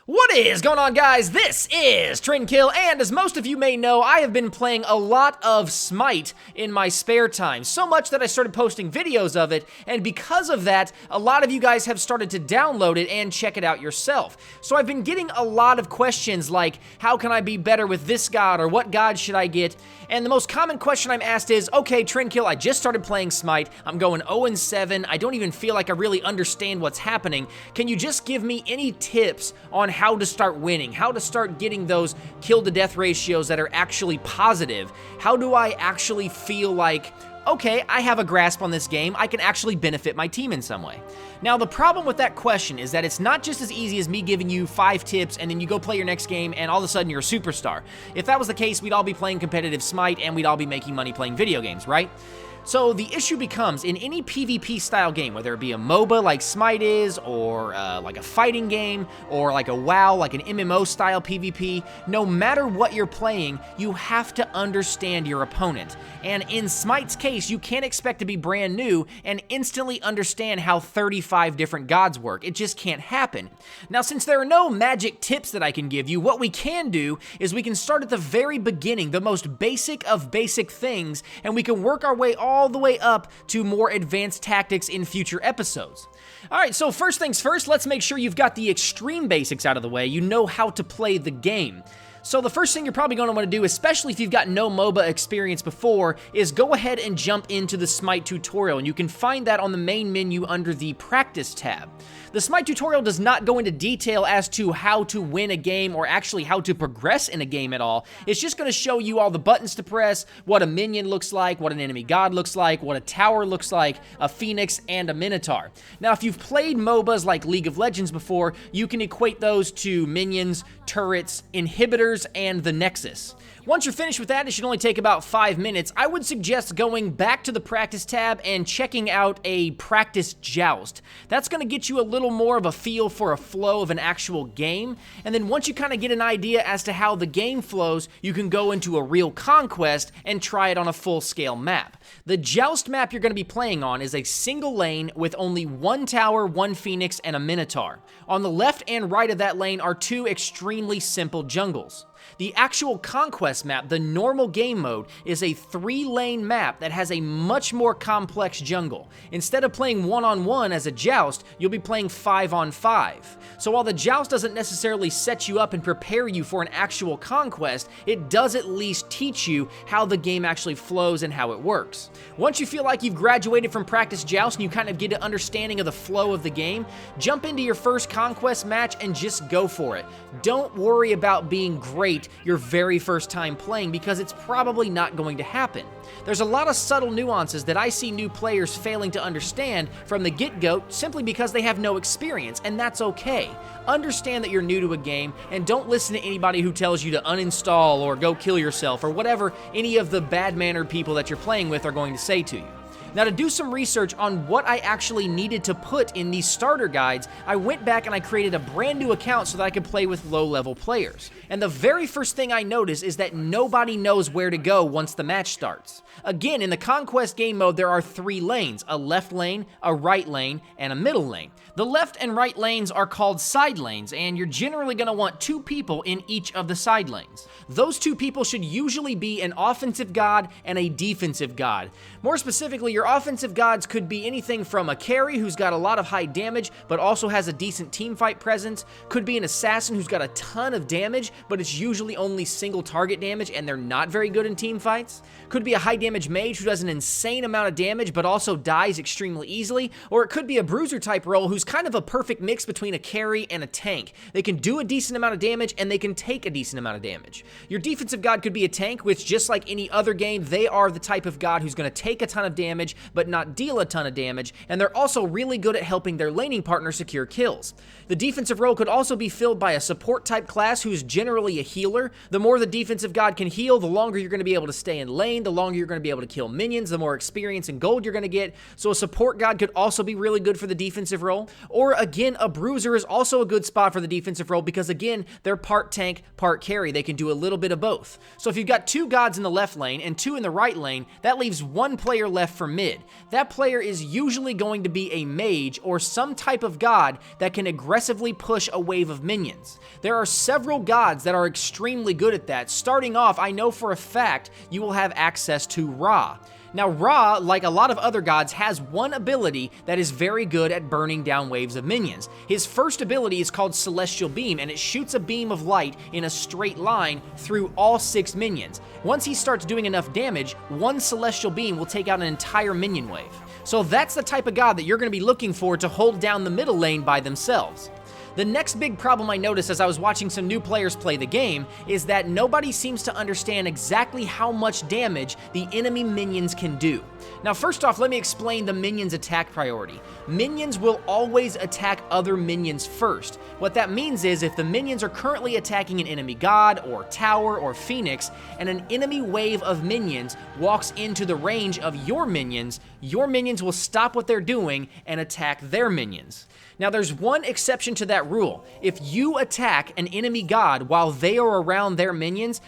What is going on, guys? This is Trendkill, and as most of you may know, I have been playing a lot of Smite in my spare time, so much that I started posting videos of it, and because of that, a lot of you guys have started to download it and check it out yourself. So I've been getting a lot of questions like, how can I be better with this god, or what god should I get? And the most common question I'm asked is, okay, Trendkill, I just started playing Smite, I'm going 0-7, I don't even feel like I really understand what's happening. Can you just give me any tips on how to start winning, how to start getting those kill to death ratios that are actually positive? How do I actually feel like, okay, I have a grasp on this game, I can actually benefit my team in some way? Now, the problem with that question is that it's not just as easy as me giving you 5 tips and then you go play your next game and all of a sudden you're a superstar. If that was the case, we'd all be playing competitive Smite and we'd all be making money playing video games, right? So the issue becomes, in any PvP style game, whether it be a MOBA like Smite is, or like a fighting game, or like a WoW, like an MMO style PvP, no matter what you're playing, you have to understand your opponent. And in Smite's case, you can't expect to be brand new and instantly understand how 35 different gods work. It just can't happen. Now, since there are no magic tips that I can give you, what we can do is we can start at the very beginning, the most basic of basic things, and we can work our way all the way up to more advanced tactics in future episodes. Alright, so first things first, let's make sure you've got the extreme basics out of the way. You know how to play the game. So the first thing you're probably going to want to do, especially if you've got no MOBA experience before, is go ahead and jump into the Smite tutorial, and you can find that on the main menu under the Practice tab. The Smite tutorial does not go into detail as to how to win a game or actually how to progress in a game at all. It's just going to show you all the buttons to press, what a minion looks like, what an enemy god looks like, what a tower looks like, a phoenix, and a minotaur. Now, if you've played MOBAs like League of Legends before, you can equate those to minions, turrets, inhibitors, and the Nexus. Once you're finished with that, it should only take about 5 minutes. I would suggest going back to the Practice tab and checking out a Practice Joust. That's going to get you a little more of a feel for a flow of an actual game, and then once you kind of get an idea as to how the game flows, you can go into a real conquest and try it on a full-scale map. The Joust map you're going to be playing on is a single lane with only one tower, one phoenix, and a minotaur. On the left and right of that lane are 2 extremely simple jungles. The actual conquest map, the normal game mode, is a 3-lane map that has a much more complex jungle. Instead of playing 1-on-1 as a joust, you'll be playing 5-on-5. So while the joust doesn't necessarily set you up and prepare you for an actual conquest, it does at least teach you how the game actually flows and how it works. Once you feel like you've graduated from Practice Joust and you kind of get an understanding of the flow of the game, jump into your first conquest match and just go for it. Don't worry about being great your very first time playing, because it's probably not going to happen. There's a lot of subtle nuances that I see new players failing to understand from the get-go simply because they have no experience, and that's okay. Understand that you're new to a game, and don't listen to anybody who tells you to uninstall or go kill yourself or whatever any of the bad-mannered people that you're playing with are going to say to you. Now, to do some research on what I actually needed to put in these starter guides, I went back and I created a brand new account so that I could play with low-level players. And the very first thing I noticed is that nobody knows where to go once the match starts. Again, in the Conquest game mode, there are 3 lanes, a left lane, a right lane, and a middle lane. The left and right lanes are called side lanes, and you're generally going to want 2 people in each of the side lanes. Those 2 people should usually be an offensive god and a defensive god. More specifically, your offensive gods could be anything from a carry who's got a lot of high damage but also has a decent teamfight presence, could be an assassin who's got a ton of damage but it's usually only single target damage and they're not very good in team fights, could be a high damage mage who does an insane amount of damage but also dies extremely easily, or it could be a bruiser type role who's kind of a perfect mix between a carry and a tank. They can do a decent amount of damage and they can take a decent amount of damage. Your defensive god could be a tank, which just like any other game, they are the type of god who's going to take a ton of damage but not deal a ton of damage, and they're also really good at helping their laning partner secure kills. The defensive role could also be filled by a support type class who's generally a healer. The more the defensive god can heal, the longer you're going to be able to stay in lane, the longer you're going to be able to kill minions, the more experience and gold you're going to get. So a support god could also be really good for the defensive role. Or again, a bruiser is also a good spot for the defensive role because again, they're part tank, part carry. They can do a little bit of both. So if you've got 2 gods in the left lane and 2 in the right lane, that leaves 1 player left for mid. mid. That player is usually going to be a mage or some type of god that can aggressively push a wave of minions. There are several gods that are extremely good at that. Starting off, I know for a fact you will have access to Ra. Now, Ra, like a lot of other gods, has one ability that is very good at burning down waves of minions. His first ability is called Celestial Beam, and it shoots a beam of light in a straight line through all 6 minions. Once he starts doing enough damage, one Celestial Beam will take out an entire minion wave. So that's the type of god that you're going to be looking for to hold down the middle lane by themselves. The next big problem I noticed as I was watching some new players play the game is that nobody seems to understand exactly how much damage the enemy minions can do. Now, first off, let me explain the minions' attack priority. Minions will always attack other minions first. What that means is if the minions are currently attacking an enemy god or tower or phoenix, and an enemy wave of minions walks into the range of your minions will stop what they're doing and attack their minions. Now, there's one exception to that rule. If you attack an enemy god while they are around their minions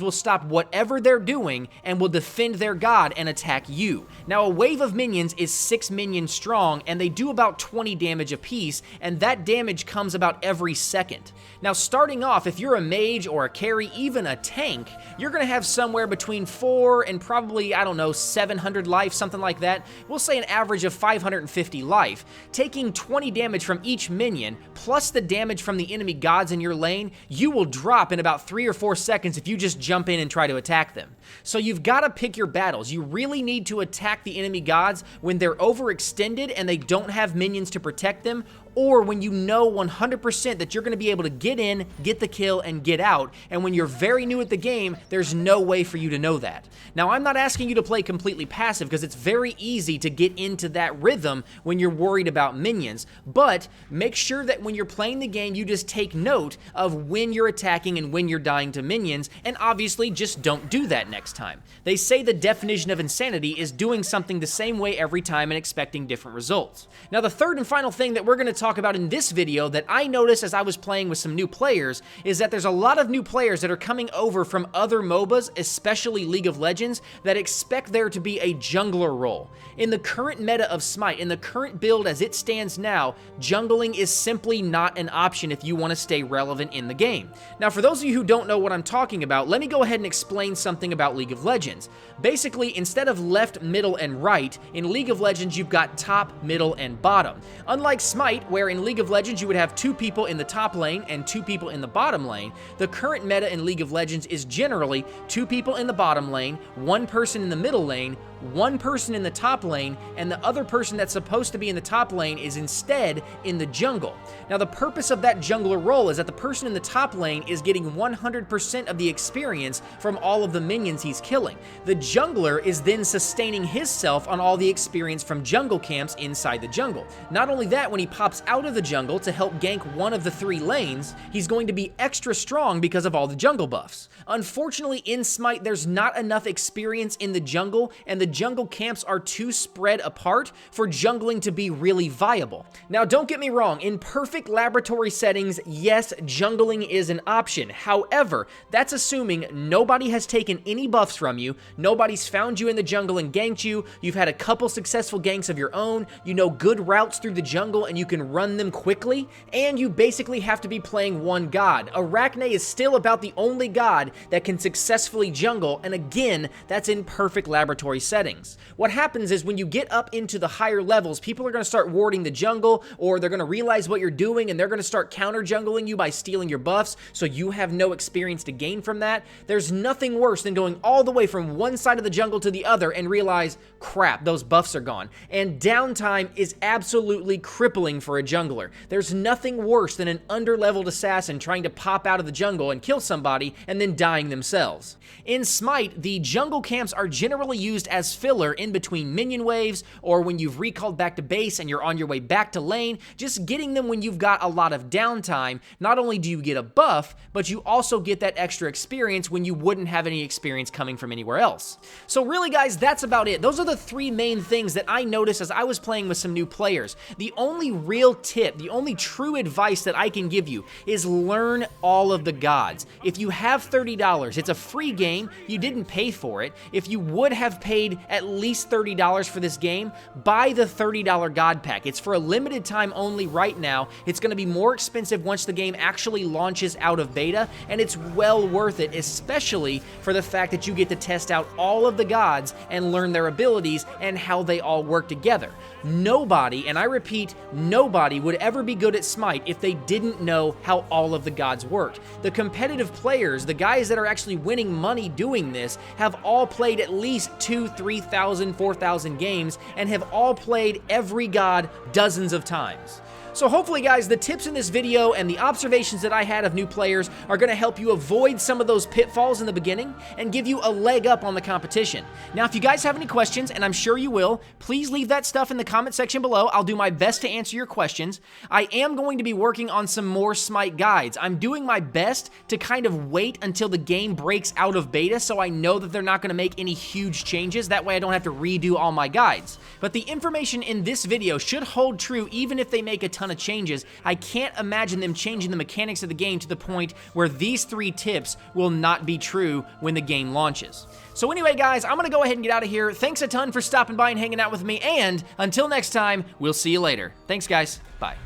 will stop whatever they're doing and will defend their god and attack you. Now, a wave of minions is 6 minions strong, and they do about 20 damage apiece, and that damage comes about every second. Now, starting off, if you're a mage or a carry, even a tank, you're gonna have somewhere between 4 and probably, 700 life, something like that. We'll say an average of 550 life. Taking 20 damage from each minion, plus the damage from the enemy gods in your lane, you will drop in about 3 or 4 seconds if you just jump in and try to attack them. So you've got to pick your battles. You really need to attack the enemy gods when they're overextended and they don't have minions to protect them, or when you know 100% that you're going to be able to get in, get the kill, and get out, and when you're very new at the game, there's no way for you to know that. Now, I'm not asking you to play completely passive, because it's very easy to get into that rhythm when you're worried about minions, but make sure that when you're playing the game, you just take note of when you're attacking and when you're dying to minions, and obviously just don't do that next time. They say the definition of insanity is doing something the same way every time and expecting different results. Now, the third and final thing that we're going to talk about in this video that I noticed as I was playing with some new players is that there's a lot of new players that are coming over from other MOBAs, especially League of Legends, that expect there to be a jungler role. In the current meta of Smite, in the current build as it stands now, jungling is simply not an option if you want to stay relevant in the game. Now, for those of you who don't know what I'm talking about, let me go ahead and explain something about League of Legends. Basically, instead of left, middle, and right, in League of Legends you've got top, middle, and bottom. Unlike Smite, where in League of Legends you would have 2 people in the top lane and 2 people in the bottom lane, the current meta in League of Legends is generally 2 people in the bottom lane, 1 person in the middle lane, 1 person in the top lane, and the other person that's supposed to be in the top lane is instead in the jungle. Now, the purpose of that jungler role is that the person in the top lane is getting 100% of the experience from all of the minions he's killing. The jungler is then sustaining himself on all the experience from jungle camps inside the jungle. Not only that, when he pops out of the jungle to help gank one of the 3 lanes, he's going to be extra strong because of all the jungle buffs. Unfortunately, in Smite, there's not enough experience in the jungle, and the jungle camps are too spread apart for jungling to be really viable. Now, don't get me wrong, in perfect laboratory settings, yes, jungling is an option. However, that's assuming nobody has taken any buffs from you, nobody's found you in the jungle and ganked you, you've had a couple successful ganks of your own, you know good routes through the jungle and you can run them quickly, and you basically have to be playing one god. Arachne is still about the only god that can successfully jungle, and again, that's in perfect laboratory settings. What happens is when you get up into the higher levels, people are going to start warding the jungle, or they're going to realize what you're doing and they're going to start counter jungling you by stealing your buffs, so you have no experience to gain from that. There's nothing worse than going all the way from one side of the jungle to the other and realize, crap, those buffs are gone. And downtime is absolutely crippling for a jungler. There's nothing worse than an under-leveled assassin trying to pop out of the jungle and kill somebody and then dying themselves. In Smite, the jungle camps are generally used as filler in between minion waves, or when you've recalled back to base and you're on your way back to lane, just getting them when you've got a lot of downtime. Not only do you get a buff, but you also get that extra experience when you wouldn't have any experience coming from anywhere else. So really, guys, that's about it. Those are the 3 main things that I noticed as I was playing with some new players. The only real tip, the only true advice that I can give you is learn all of the gods. If you have $30, it's a free game, you didn't pay for it. If you would have paid paid at least $30 for this game, buy the $30 God Pack. It's for a limited time only right now. It's going to be more expensive once the game actually launches out of beta, and it's well worth it, especially for the fact that you get to test out all of the gods and learn their abilities and how they all work together. Nobody, and I repeat, nobody would ever be good at Smite if they didn't know how all of the gods worked. The competitive players, the guys that are actually winning money doing this, have all played at least 2,000, 3,000, 4,000 games and have all played every god dozens of times. So hopefully, guys, the tips in this video and the observations that I had of new players are going to help you avoid some of those pitfalls in the beginning and give you a leg up on the competition. Now, if you guys have any questions, and I'm sure you will, please leave that stuff in the comment section below. I'll do my best to answer your questions. I am going to be working on some more Smite guides. I'm doing my best to kind of wait until the game breaks out of beta so I know that they're not going to make any huge changes. That way I don't have to redo all my guides. But the information in this video should hold true even if they make a ton of changes. I can't imagine them changing the mechanics of the game to the point where these 3 tips will not be true when the game launches. So anyway, guys, I'm gonna go ahead and get out of here. Thanks a ton for stopping by and hanging out with me, and until next time, we'll see you later. Thanks, guys. Bye.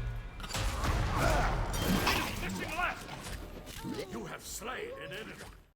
You have slain an enemy.